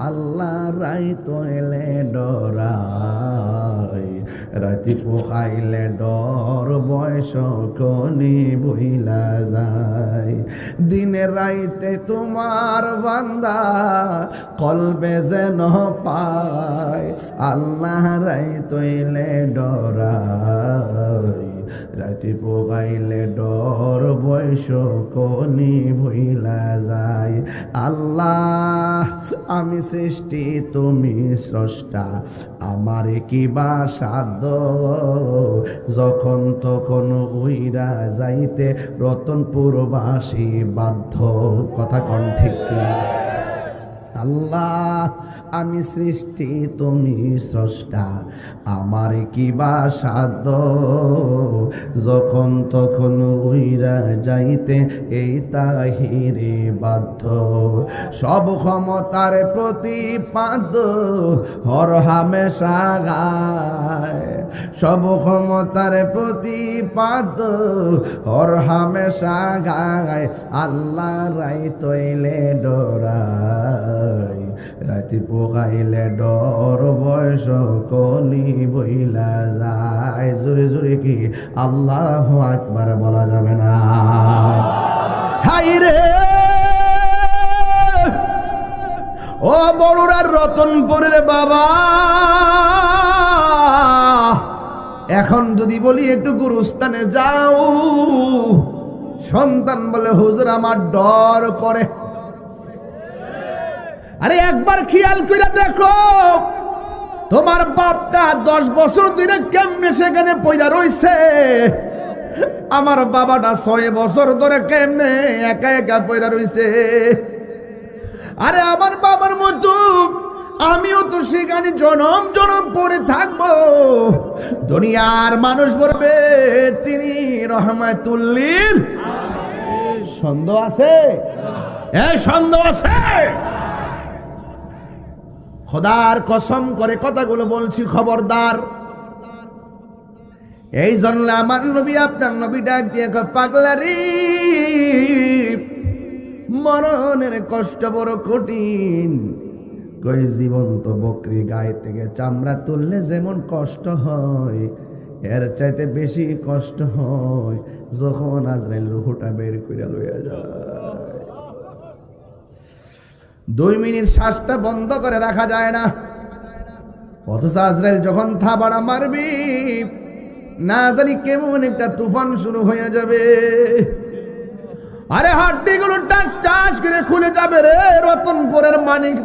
আল্লাহ রাই তৈলে ডরাই রাতি পোহাইলে ডর বয়স কনি বইলা যায় দিনে রাইতে তোমার বান্দা কলবে যেন পায় আল্লাহ রাই তৈলে ডরাই রাতি পোগাইলে ডর বয়স কনি ভইলা যায় আল্লাহ আমি সৃষ্টি তুমি স্রষ্টা আমার কি বা সাধ্য যখন তখন উইরা যাইতে রতনপুরবাসী বাধ্য কথা কোন ঠিক আল্লাহ আমি সৃষ্টি তুমি স্রষ্টা আমার কি বা সাধ্য যখন তখন উইরা যাইতে এই তাহিরে বাধ্য সব ক্ষমতার প্রতিপাদ্য হর হামেশা গায় সব ক্ষমতার প্রতিপাদ্য হর হামেশা গায় আল্লাহ রাই তৈলে ডরাই রাতি পোকাইলে ডর বয়স কলি বইলা যায় জোরে জোরে কি আল্লাহু আকবার বলা যাবে না হাই রে ও বড়ুরার রতনপুরের বাবা এখন যদি বলি একটু গুরুস্থানে যাও সন্তান বলে হুজুর আমার ডর করে আরে একবার খেয়াল করে দেখো তোমার বাপটা 10 বছর ধরে কেমনে সেখানে পয়রা রইছে আমার বাবাটা 6 বছর ধরে কেমনে একা একা পয়রা রইছে আরে আমার বাবার মতো আমিও তো সেখানে জনম জনম পড়ে থাকবো দুনিয়ার মানুষ বলবে তিনি রহমাতুল লিল সন্দেহ আছে সন্দেহ আছে খোদার কসম করে কথাগুলো বলছি খবরদার এই জন্য আমার নবী আপনার নবী ডাক দিয়ে পাগলারি মরণের কষ্ট বড় কঠিন কই জীবন্ত বকরি গায়ে থেকে চামড়া তুললে যেমন কষ্ট হয় এর চাইতে বেশি কষ্ট হয় যখন আজরাইল রূহটা বের করে লইয়া যায় 2 মিনিট শ্বাসটা বন্ধ করে রাখা যায় না অথচ আজরাইল যখন থাবাড়া মারবি না জানি কেমন একটা তুফান শুরু হয়ে যাবে আরে হাড্ডিগুলো টাস টাস করে খুলে যাবে রে রতনপুরের মানিক